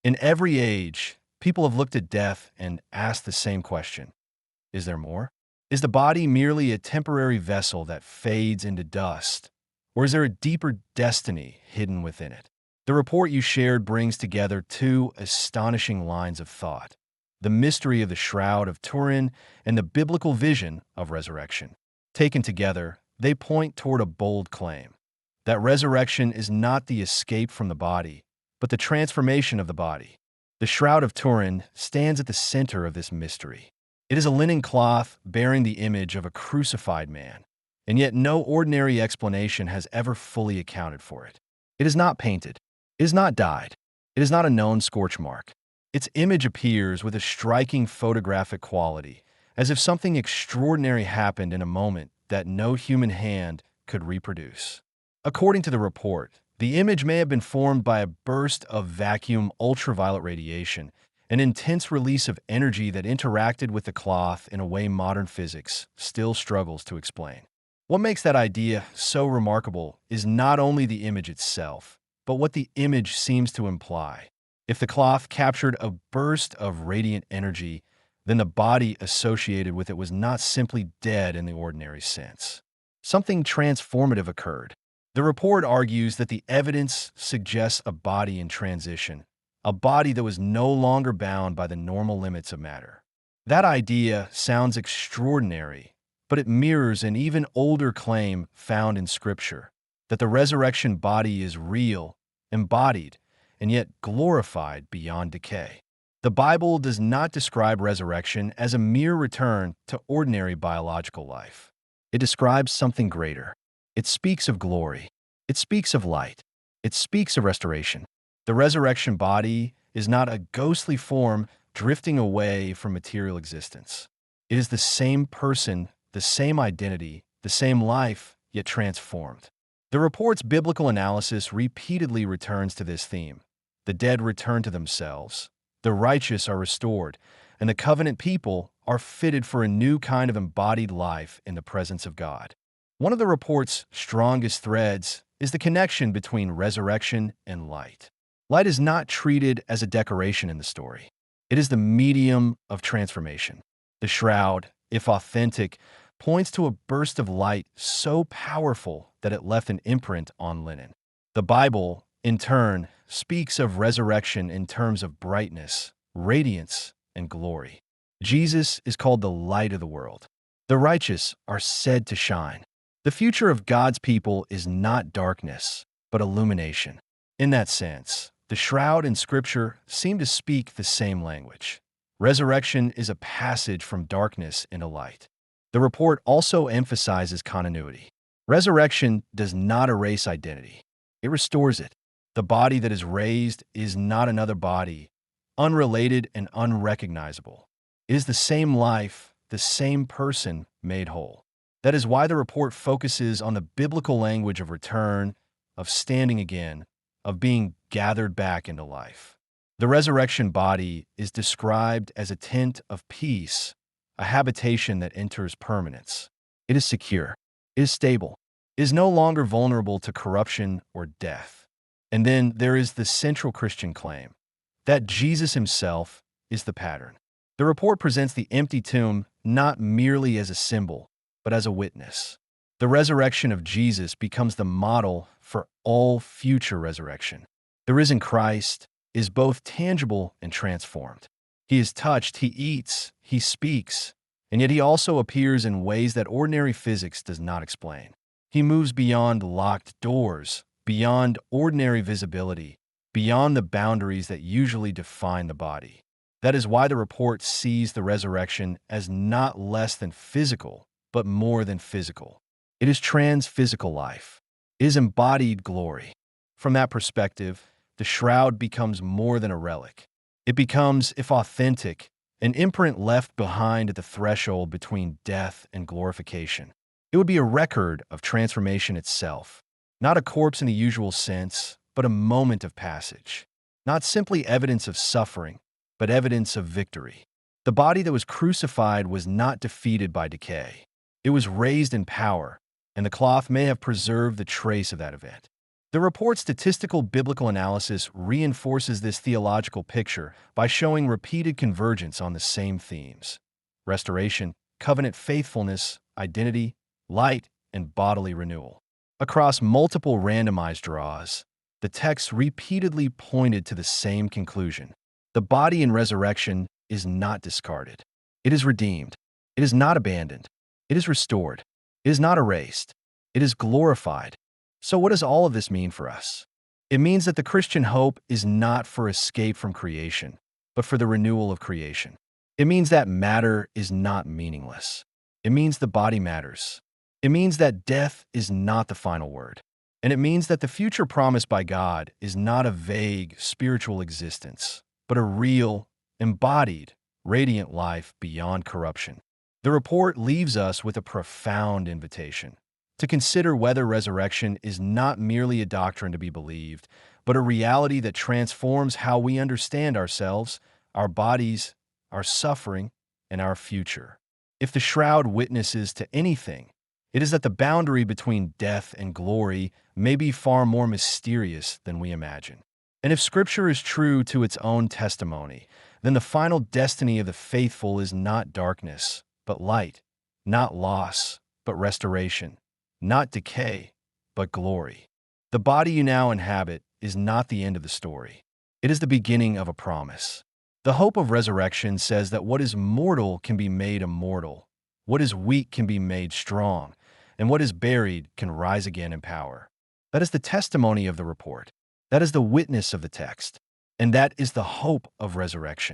In every age, people have looked at death and asked the same question. Is there more? Is the body merely a temporary vessel that fades into dust? Or is there a deeper destiny hidden within it? The report you shared brings together two astonishing lines of thought: the mystery of the Shroud of Turin and the biblical vision of resurrection. Taken together, they point toward a bold claim that resurrection is not the escape from the body, but the transformation of the body. The Shroud of Turin stands at the center of this mystery. It is a linen cloth bearing the image of a crucified man, and yet no ordinary explanation has ever fully accounted for it. It is not painted. It is not dyed. It is not a known scorch mark. Its image appears with a striking photographic quality, as if something extraordinary happened in a moment that no human hand could reproduce. According to the report, the image may have been formed by a burst of vacuum ultraviolet radiation, an intense release of energy that interacted with the cloth in a way modern physics still struggles to explain. What makes that idea so remarkable is not only the image itself, but what the image seems to imply. If the cloth captured a burst of radiant energy, then the body associated with it was not simply dead in the ordinary sense. Something transformative occurred. The report argues that the evidence suggests a body in transition, a body that was no longer bound by the normal limits of matter. That idea sounds extraordinary, but it mirrors an even older claim found in Scripture, that the resurrection body is real, embodied, and yet glorified beyond decay. The Bible does not describe resurrection as a mere return to ordinary biological life. It describes something greater. It speaks of glory. It speaks of light. It speaks of restoration. The resurrection body is not a ghostly form drifting away from material existence. It is the same person, the same identity, the same life, yet transformed. The report's biblical analysis repeatedly returns to this theme. The dead return to themselves, the righteous are restored, and the covenant people are fitted for a new kind of embodied life in the presence of God. One of the report's strongest threads is the connection between resurrection and light. Light is not treated as a decoration in the story. It is the medium of transformation. The shroud, if authentic, points to a burst of light so powerful that it left an imprint on linen. The Bible, in turn, speaks of resurrection in terms of brightness, radiance, and glory. Jesus is called the light of the world. The righteous are said to shine. The future of God's people is not darkness, but illumination. In that sense, the shroud and Scripture seem to speak the same language. Resurrection is a passage from darkness into light. The report also emphasizes continuity. Resurrection does not erase identity. It restores it. The body that is raised is not another body, unrelated and unrecognizable. It is the same life, the same person made whole. That is why the report focuses on the biblical language of return, of standing again, of being gathered back into life. The resurrection body is described as a tent of peace, a habitation that enters permanence. It is secure. It is stable. It is no longer vulnerable to corruption or death. And then there is the central Christian claim that Jesus himself is the pattern. The report presents the empty tomb not merely as a symbol, but as a witness. The resurrection of Jesus becomes the model for all future resurrection. The risen Christ is both tangible and transformed. He is touched, he eats, he speaks, and yet he also appears in ways that ordinary physics does not explain. He moves beyond locked doors, beyond ordinary visibility, beyond the boundaries that usually define the body. That is why the report sees the resurrection as not less than physical, but more than physical. It is trans-physical life. It is embodied glory. From that perspective, the shroud becomes more than a relic. It becomes, if authentic, an imprint left behind at the threshold between death and glorification. It would be a record of transformation itself, not a corpse in the usual sense, but a moment of passage. Not simply evidence of suffering, but evidence of victory. The body that was crucified was not defeated by decay. It was raised in power, and the cloth may have preserved the trace of that event. The report's statistical biblical analysis reinforces this theological picture by showing repeated convergence on the same themes: restoration, covenant faithfulness, identity, light, and bodily renewal. Across multiple randomized draws, the text repeatedly pointed to the same conclusion. The body in resurrection is not discarded. It is redeemed. It is not abandoned. It is restored. It is not erased. It is glorified. So what does all of this mean for us? It means that the Christian hope is not for escape from creation, but for the renewal of creation. It means that matter is not meaningless. It means the body matters. It means that death is not the final word. And it means that the future promised by God is not a vague spiritual existence, but a real, embodied, radiant life beyond corruption. The report leaves us with a profound invitation to consider whether resurrection is not merely a doctrine to be believed, but a reality that transforms how we understand ourselves, our bodies, our suffering, and our future. If the shroud witnesses to anything, it is that the boundary between death and glory may be far more mysterious than we imagine. And if Scripture is true to its own testimony, then the final destiny of the faithful is not darkness, but light, not loss, but restoration, not decay, but glory. The body you now inhabit is not the end of the story. It is the beginning of a promise. The hope of resurrection says that what is mortal can be made immortal, what is weak can be made strong, and what is buried can rise again in power. That is the testimony of the report. That is the witness of the text. And that is the hope of resurrection.